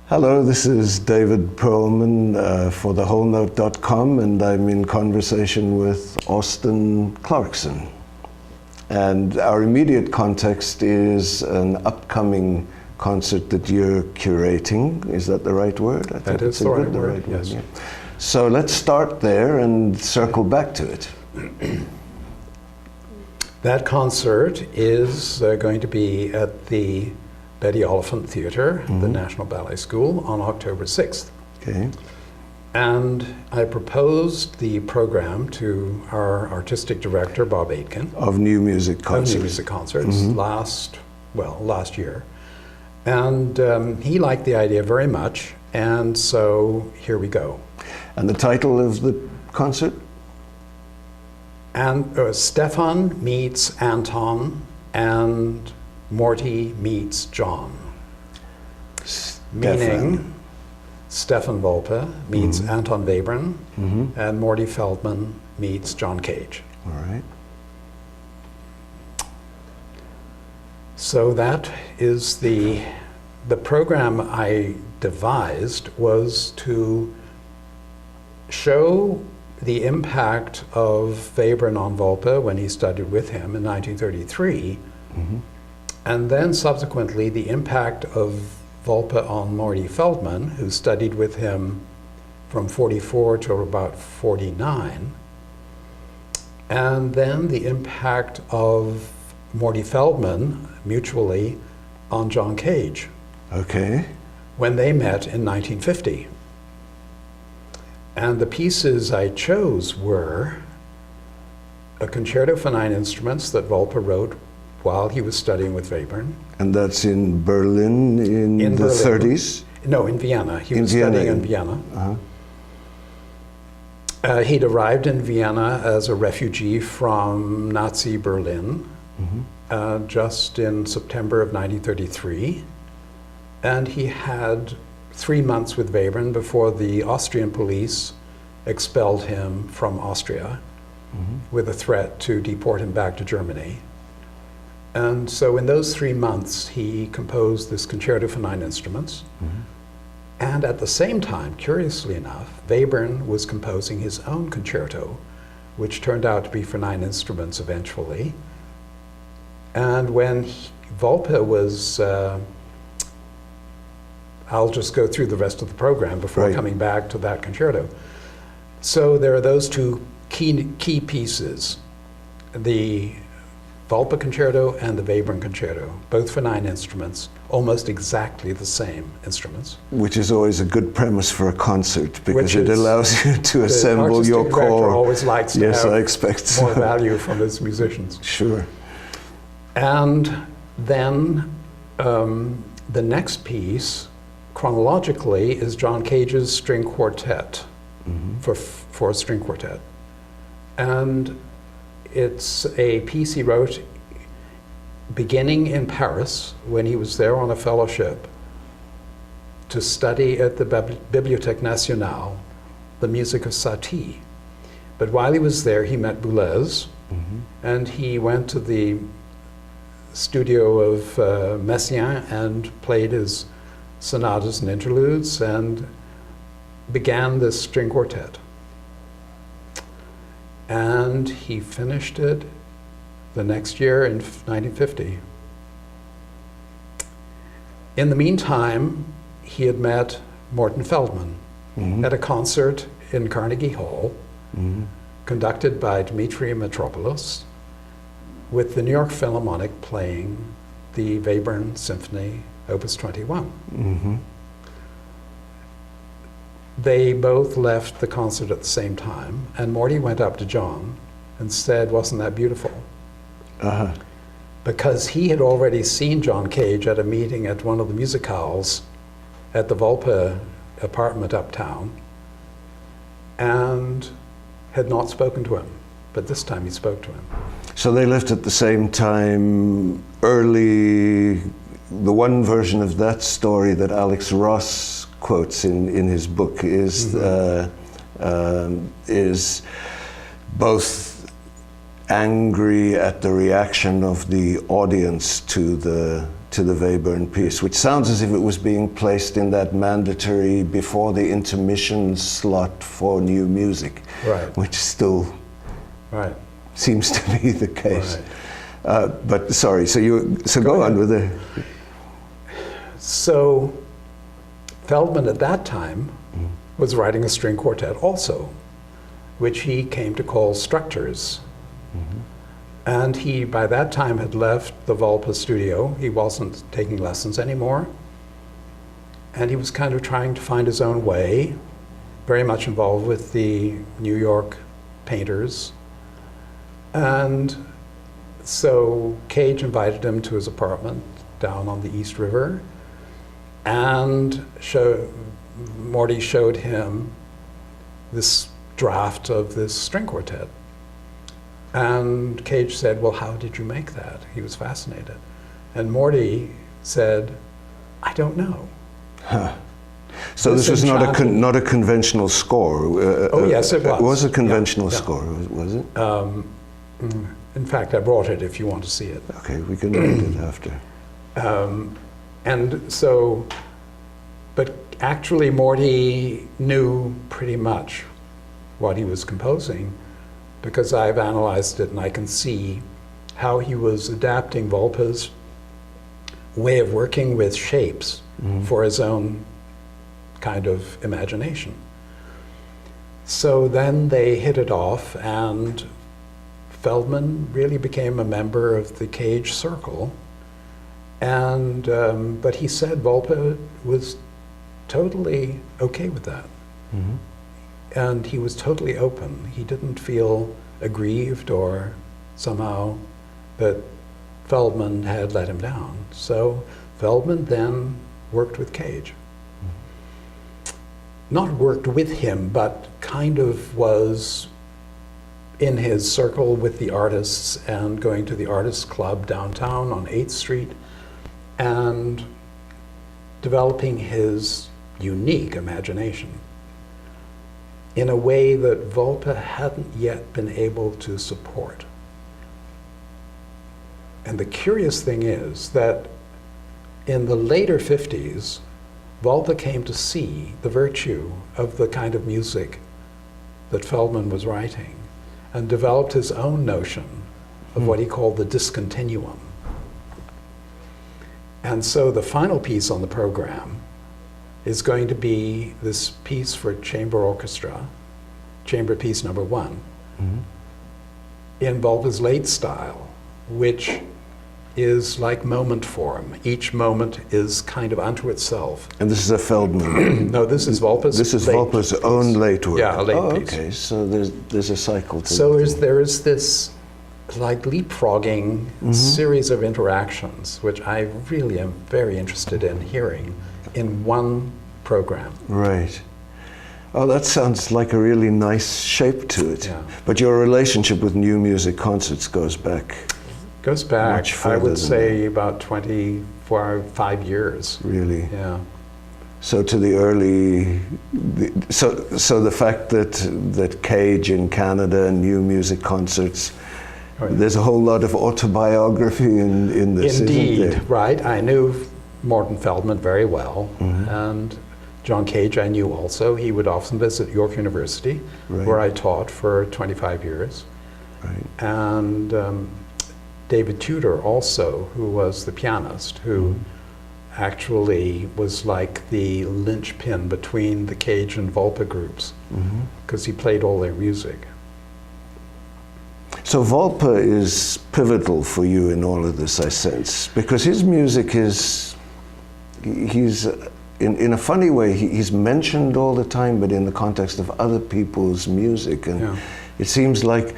Hello, this is David Perlman for the WholeNote.com, and I'm in conversation with Austin Clarkson. And our immediate context is an upcoming concert that you're curating. Is that the right word? I That is the right word, yes. Yeah. So let's start there and circle back to it. That concert is going to be at the Betty Oliphant Theatre, the National Ballet School, on October 6th. Okay. And I proposed the program to our artistic director, Bob Aitken. Of New Music Concerts. Of New Music Concerts, last year. And he liked the idea very much, and so here we go. And the title of the concert? And Stefan meets Anton, and Morty meets John. Meaning Stefan Volpe meets Anton Webern, and Morty Feldman meets John Cage. All right. So that is the program I devised was to show the impact of Webern on Volpe when he studied with him in 1933, and then subsequently the impact of Volpe on Morty Feldman, who studied with him from 44 to about 49, and then the impact of Morty Feldman mutually on John Cage. Okay. When they met in 1950. And the pieces I chose were a concerto for 9 instruments that Volpe wrote while he was studying with Webern. And that's in Berlin in the Berlin. 30s? No, in Vienna. He was studying in Vienna. He'd arrived in Vienna as a refugee from Nazi Berlin just in September of 1933. And he had 3 months with Webern before the Austrian police expelled him from Austria with a threat to deport him back to Germany. And so in those 3 months, he composed this concerto for 9 instruments. And at the same time, curiously enough, Webern was composing his own concerto, which turned out to be for 9 instruments eventually. And when Volpe was I'll just go through the rest of the program before coming back to that concerto. So there are those two key pieces, the Volpe concerto and the Webern concerto, both for 9 instruments, almost exactly the same instruments. Which is always a good premise for a concert, because it allows you to assemble your core. The artistic director always likes to have I expect so. more value from his musicians. Sure. And then the next piece, chronologically, is John Cage's string quartet, for a string quartet. And it's a piece he wrote beginning in Paris when he was there on a fellowship to study at the Bibliothèque Nationale the music of Satie. But while he was there, he met Boulez, and he went to the studio of Messiaen and played his sonatas and interludes and began this string quartet. And he finished it the next year in 1950. In the meantime, he had met Morton Feldman at a concert in Carnegie Hall, conducted by Dmitri Mitropoulos, with the New York Philharmonic playing the Webern Symphony, Opus 21. They both left the concert at the same time, and Morty went up to John and said, "Wasn't that beautiful?" Because he had already seen John Cage at a meeting at one of the musicales at the Volpe apartment uptown, and had not spoken to him. But this time he spoke to him. So they left at the same time, early. The one version of that story that Alex Ross quotes in his book is both angry at the reaction of the audience to to the Webern piece, which sounds as if it was being placed in that mandatory before the intermission slot for new music, Right. which still Right. seems to be the case. Right. But sorry, so go on with it. So Feldman at that time was writing a string quartet also, which he came to call Structures. And he, by that time, had left the Volpa studio. He wasn't taking lessons anymore. And he was kind of trying to find his own way, very much involved with the New York painters. And so Cage invited him to his apartment down on the East River, and Morty showed him this draft of this string quartet. And Cage said, well, how did you make that? He was fascinated. And Morty said, I don't know. Huh. So this was not a conventional score. Oh, yes, it was. It was a conventional Yeah. score, was it? In fact, I brought it if you want to see it. Okay, we can read it after. And so, but actually Morty knew pretty much what he was composing, because I've analyzed it and I can see how he was adapting Volpa's way of working with shapes for his own kind of imagination. So then they hit it off, and Feldman really became a member of the Cage circle. And but he said Volpa was totally okay with that. And he was totally open. He didn't feel aggrieved or somehow that Feldman had let him down. So Feldman then worked with Cage. Not worked with him, but kind of was in his circle with the artists and going to the artists club downtown on 8th Street and developing his unique imagination in a way that Volpa hadn't yet been able to support. And the curious thing is that in the later 50s, Volpa came to see the virtue of the kind of music that Feldman was writing and developed his own notion of what he called the discontinuum. And so the final piece on the program is going to be this piece for chamber orchestra, chamber piece number 1, in Volpa's late style, which is like moment form. Each moment is kind of unto itself. And this is a Feldman. No, this is Volpa's. This is Volpa's own late work. Yeah, a late piece. Okay, so there's a cycle to So it. there is this like leapfrogging series of interactions, which I really am very interested in hearing in one program. Right. Oh, that sounds like a really nice shape to it. Yeah. But your relationship with New Music Concerts goes back. Goes back, Much I further would than say, about 25 years. Really. Yeah. So to the early, so the fact that Cage in Canada and New Music Concerts, there's a whole lot of autobiography in this, Indeed, isn't there? right. I knew Morton Feldman very well, and John Cage I knew also. He would often visit York University, where I taught for 25 years. Right. And David Tudor also, who was the pianist, who actually was like the linchpin between the Cage and Volpa groups, because he played all their music. So Volpa is pivotal for you in all of this, I sense, because his music is, he's, in a funny way, he's mentioned all the time, but in the context of other people's music. And it seems like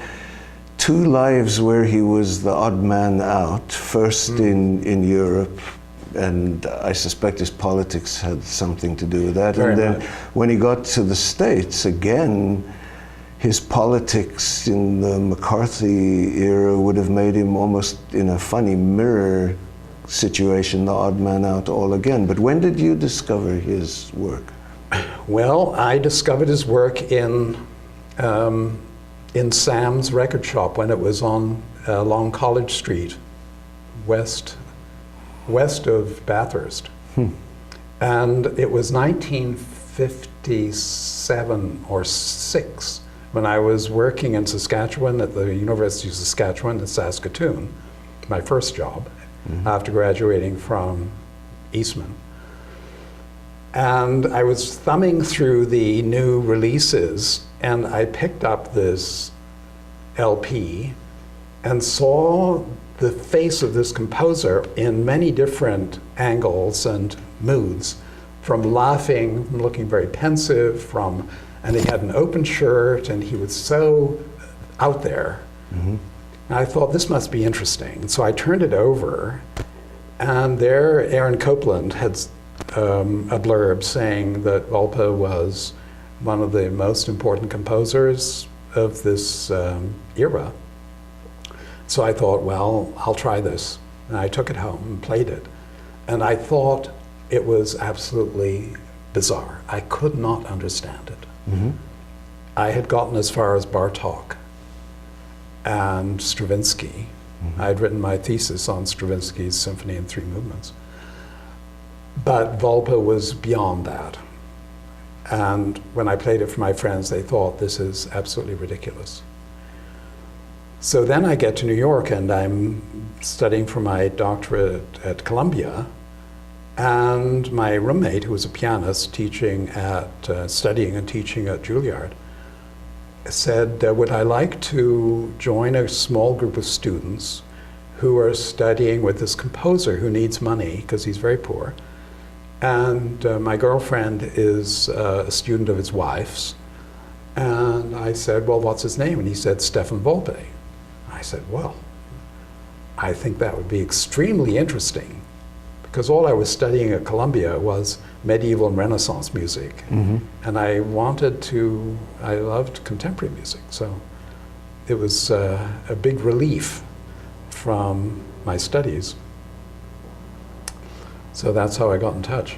2 lives where he was the odd man out, first in Europe, and I suspect his politics had something to do with that. Very and then much. when he got to the States, again, his politics in the McCarthy era would have made him almost in a funny mirror situation, the odd man out all again. But when did you discover his work? Well, I discovered his work in Sam's record shop when it was on along College Street, west west of Bathurst. And it was 1957 or 6 when I was working in Saskatchewan at the University of Saskatchewan in Saskatoon, my first job after graduating from Eastman. And I was thumbing through the new releases, and I picked up this LP and saw the face of this composer in many different angles and moods, from laughing, from looking very pensive, and he had an open shirt, and he was so out there. And I thought, this must be interesting. So I turned it over, and there Aaron Copland had a blurb saying that Volpe was one of the most important composers of this era. So I thought, well, I'll try this. And I took it home and played it. And I thought it was absolutely bizarre. I could not understand it. I had gotten as far as Bartók and Stravinsky. I had written my thesis on Stravinsky's Symphony in 3 movements. But Volpe was beyond that. And when I played it for my friends, they thought, this is absolutely ridiculous. So then I get to New York, and I'm studying for my doctorate at Columbia. And my roommate, who was a pianist studying and teaching at Juilliard, said, would I like to join a small group of students who are studying with this composer who needs money because he's very poor. And my girlfriend is a student of his wife's. And I said, well, what's his name? And he said, Stefan Volpe. I said, well, I think that would be extremely interesting, because all I was studying at Columbia was medieval and Renaissance music. And I loved contemporary music. So it was a big relief from my studies. So that's how I got in touch.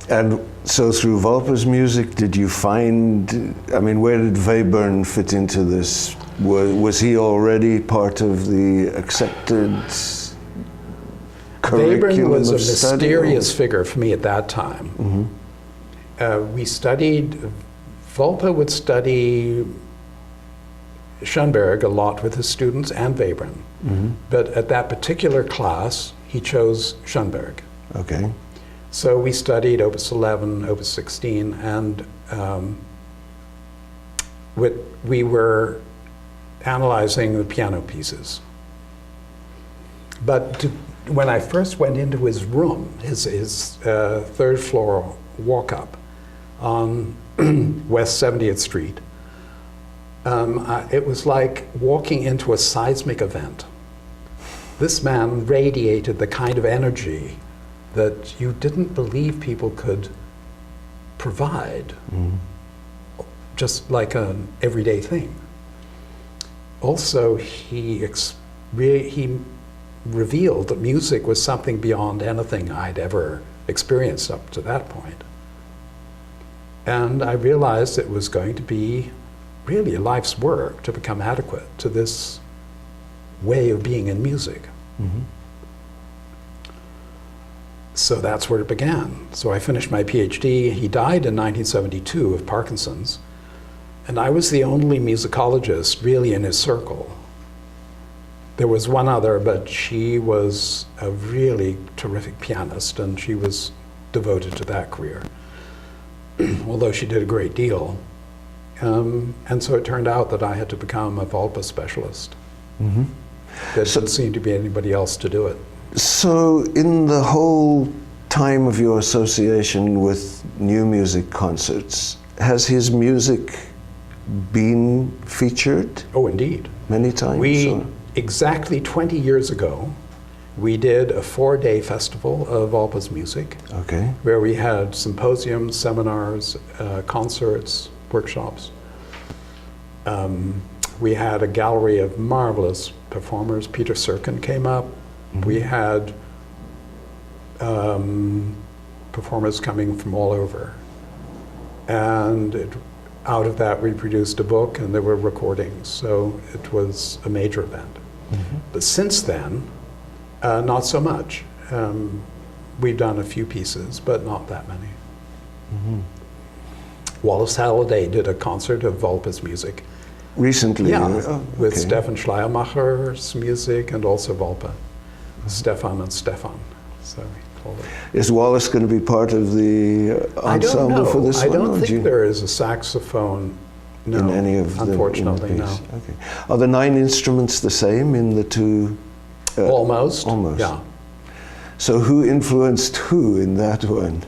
And so through Volpe's music, did you find, I mean, where did Webern fit into this? Was he already part of the accepted curriculum Webern was a of study, mysterious figure for me at that time. Volpe would study Schoenberg a lot with his students and Webern. But at that particular class, he chose Schoenberg. Okay. So we studied Opus 11, Opus 16, and we were analyzing the piano pieces. But when I first went into his room, his third floor walk-up on West 70th Street, it was like walking into a seismic event. This man radiated the kind of energy that you didn't believe people could provide, just like an everyday thing. Also, he revealed that music was something beyond anything I'd ever experienced up to that point. And I realized it was going to be really a life's work to become adequate to this way of being in music. So that's where it began. So I finished my PhD. He died in 1972 of Parkinson's, and I was the only musicologist really in his circle. There was one other, but she was a really terrific pianist, and she was devoted to that career, although she did a great deal. And so it turned out that I had to become a Volpe specialist. There didn't seem to be anybody else to do it. So in the whole time of your association with new music concerts, has his music been featured? Oh, indeed. Many times? Exactly 20 years ago, we did a 4-day festival of Volpe's music. Okay. Where we had symposiums, seminars, concerts, workshops. We had a gallery of marvelous performers. Peter Serkin came up. We had performers coming from all over. And out of that, we produced a book, and there were recordings. So it was a major event. But since then, not so much. We've done a few pieces, but not that many. Wallace Halliday did a concert of Volpe's music. Recently? Yeah, Oh, with okay. Stefan Schleiermacher's music and also Volpe. Stefan and Stefan, so we call it. Is Wallace going to be part of the ensemble for this I one? don't or do think you- there is a saxophone, no, in any of the unfortunately, in the no. piece? Okay. Are the 9 instruments the same in the two? Almost, almost. yeah. So who influenced who in that one?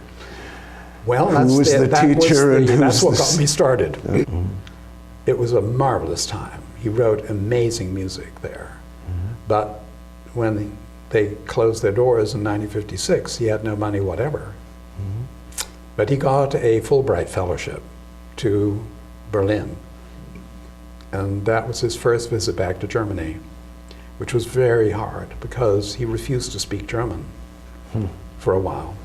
Well, Who was the teacher and who that's was what the got me started. It was a marvelous time. He wrote amazing music there. But when they closed their doors in 1956, he had no money whatever. But he got a Fulbright fellowship to Berlin. And that was his first visit back to Germany, which was very hard because he refused to speak German for a while,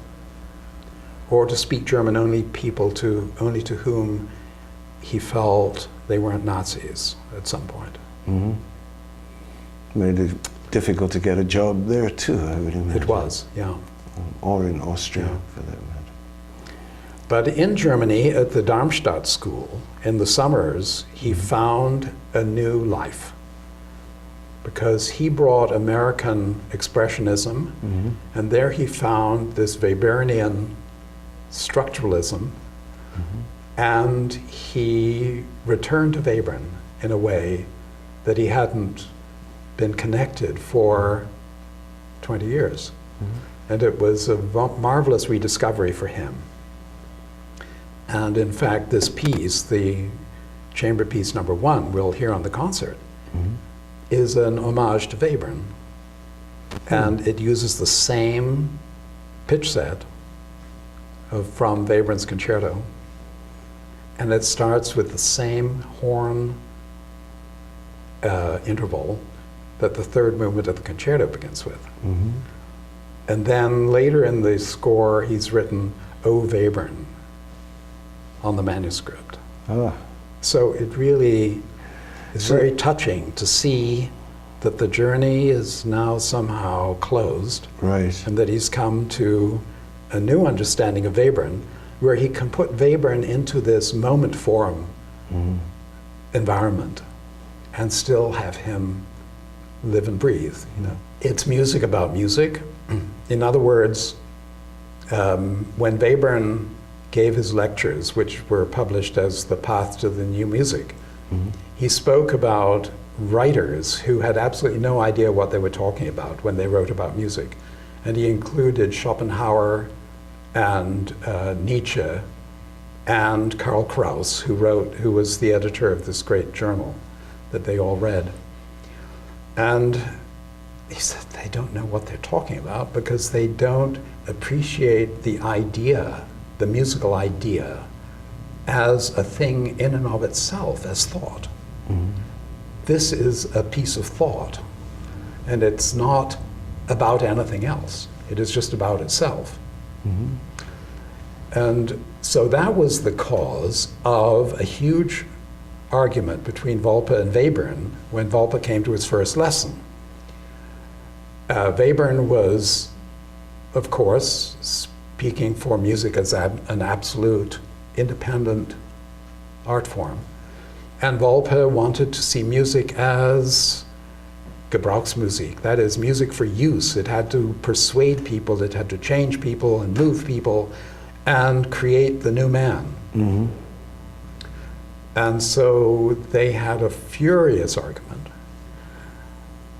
or to speak German only to whom he felt they weren't Nazis at some point. Made it difficult to get a job there too, I would imagine. It was, yeah. Or in Austria, Yeah. for that matter. But in Germany, at the Darmstadt school, in the summers, he found a new life because he brought American expressionism, and there he found this Weberian structuralism, and he returned to Webern in a way that he hadn't been connected for 20 years. And it was a marvelous rediscovery for him. And in fact, this piece, the chamber piece number 1, we'll hear on the concert, is an homage to Webern. And it uses the same pitch set from Webern's concerto. And it starts with the same horn interval that the third movement of the concerto begins with. And then later in the score, he's written O Webern on the manuscript. Ah, So it really is very touching to see that the journey is now somehow closed, right. and that he's come to a new understanding of Webern, where he can put Webern into this moment form environment and still have him live and breathe. You know, it's music about music. In other words, when Webern gave his lectures, which were published as The Path to the New Music, he spoke about writers who had absolutely no idea what they were talking about when they wrote about music. And he included Schopenhauer and Nietzsche and Karl Kraus, who was the editor of this great journal that they all read. And he said they don't know what they're talking about because they don't appreciate the idea, the musical idea, as a thing in and of itself, as thought. This is a piece of thought, and it's not about anything else. It is just about itself. And so that was the cause of a huge argument between Volpe and Webern when Volpe came to his first lesson. Webern was, of course, speaking for music as an absolute independent art form. And Volpe wanted to see music as Gebrauchsmusik, that is, music for use. It had to persuade people, it had to change people and move people and create the new man. And so they had a furious argument.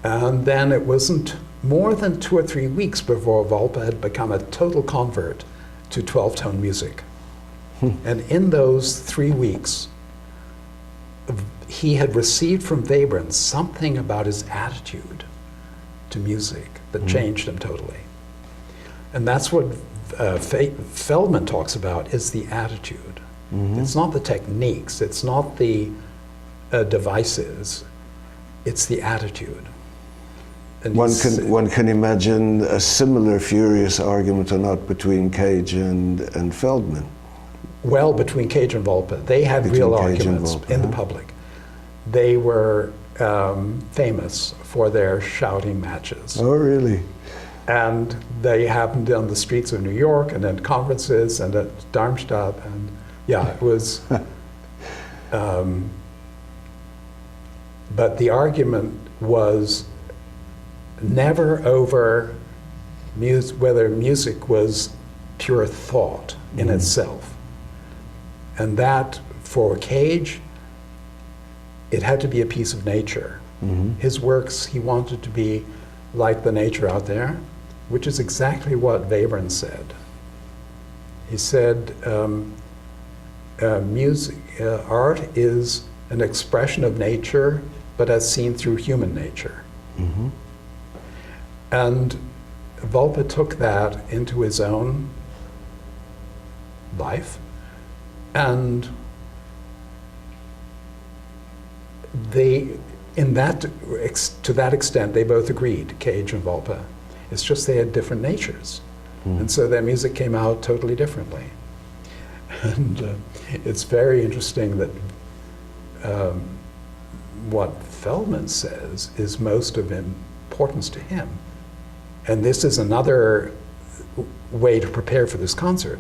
And then it wasn't more than 2 or 3 weeks before Volpe had become a total convert to 12-tone music. And in those 3 weeks, he had received from Webern something about his attitude to music that changed him totally. And that's what Feldman talks about, is the attitude. It's not the techniques, it's not the devices, it's the attitude. And One can imagine a similar furious argument or not between Cage and Feldman. Well, between Cage and Volpe, they had Between real Cage and arguments Volpe, in the public. They were famous for their shouting matches. Oh, really? And they happened on the streets of New York and at conferences and at Darmstadt. And yeah, it was. But the argument was never over whether music was pure thought in itself. And that, for Cage, it had to be a piece of nature. His works, he wanted to be like the nature out there, which is exactly what Webern said. He said, art is an expression of nature, but as seen through human nature. And Volpe took that into his own life, and to that extent, they both agreed, Cage and Volpe. It's just they had different natures. And so their music came out totally differently. And it's very interesting that what Feldman says is most of importance to him. And this is another way to prepare for this concert,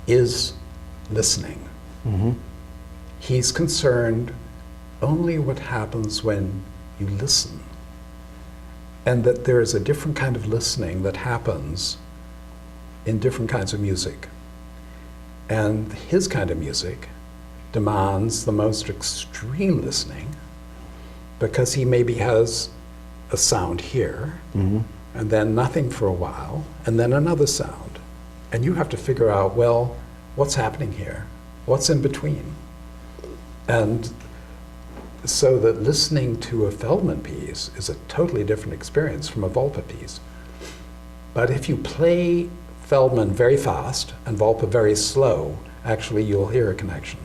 is listening. He's concerned only what happens when you listen, and that there is a different kind of listening that happens in different kinds of music. And his kind of music demands the most extreme listening, because he maybe has a sound here, and then nothing for a while, and then another sound. And you have to figure out, well, what's happening here? What's in between? And so that listening to a Feldman piece is a totally different experience from a Volpe piece. But if you play Feldman very fast and Volpe very slow, actually you'll hear a connection.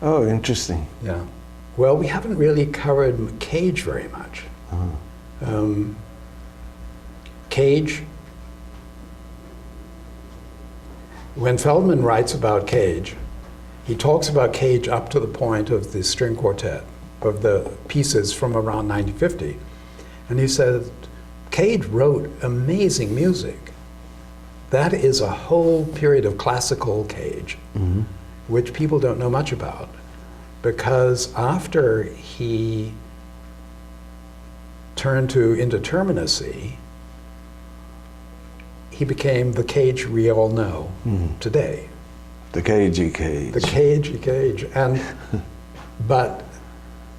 Oh, interesting. Yeah. Well, we haven't really covered Cage very much. Cage, when Feldman writes about Cage, he talks about Cage up to the point of the string quartet, of the pieces from around 1950. And he said, Cage wrote amazing music. That is a whole period of classical Cage, which people don't know much about. Because after he turned to indeterminacy, he became the Cage we all know today. The cagey Cage. The cagey Cage. And, but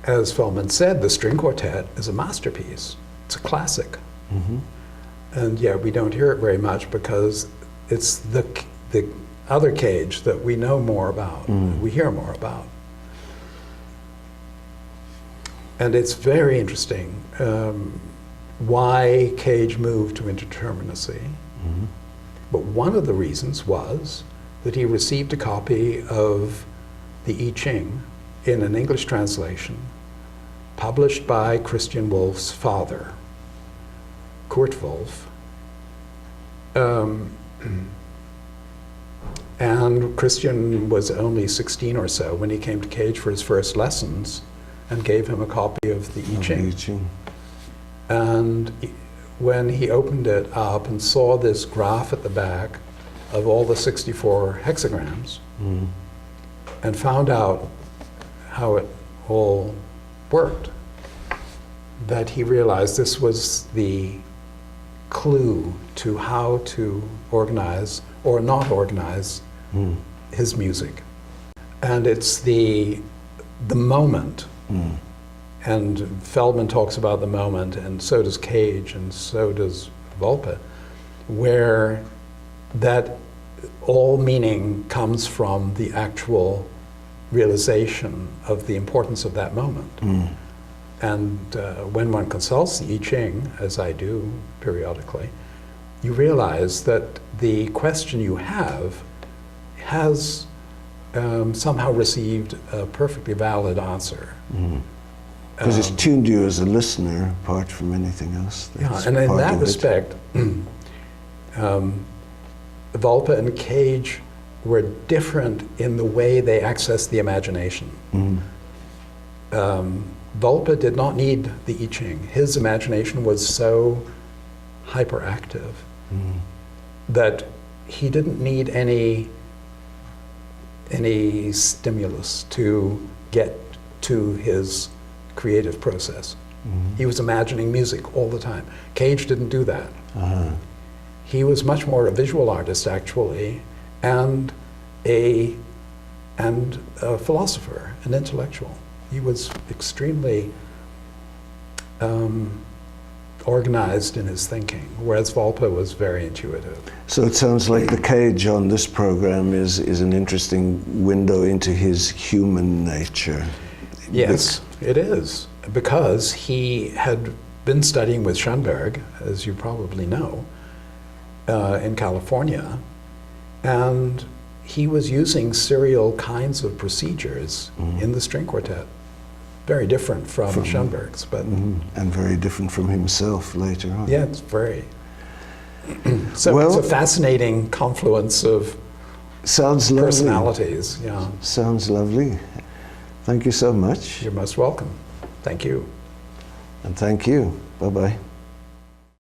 as Feldman said, the string quartet is a masterpiece. It's a classic. And yeah, we don't hear it very much because it's the other Cage that we know more about, we hear more about. And it's very interesting why Cage moved to indeterminacy. But one of the reasons was that he received a copy of the I Ching in an English translation published by Christian Wolff's father, Kurt Wolff. And Christian was only 16 or so when he came to Cage for his first lessons and gave him a copy of the I Ching. And when he opened it up and saw this graph at the back of all the 64 hexagrams and found out how it all worked, that he realized this was the clue to how to organize or not organize his music. And it's the moment. And Feldman talks about the moment, and so does Cage, and so does Volpe, where that all meaning comes from the actual realization of the importance of that moment. And when one consults the I Ching, as I do periodically, you realize that the question you have has somehow received a perfectly valid answer. Because it's tuned you as a listener, apart from anything else. Yeah, and in that respect, Volpe and Cage were different in the way they accessed the imagination. Volpe did not need the I Ching. His imagination was so hyperactive, that he didn't need any stimulus to get to his creative process. He was imagining music all the time. Cage didn't do that. He was much more a visual artist, actually, and a philosopher, an intellectual. He was extremely organized in his thinking, whereas Volpe was very intuitive. So it sounds like the Cage on this program is an interesting window into his human nature. Yes, it is, because he had been studying with Schoenberg, as you probably know, in California, and he was using serial kinds of procedures in the string quartet. Very different from Schoenberg's, but and very different from himself later on. yeah, it's very. So it's a fascinating confluence of sounds lovely. personalities. Yeah, Sounds lovely. Thank you so much. you're most welcome. Thank you. And thank you. Bye-bye.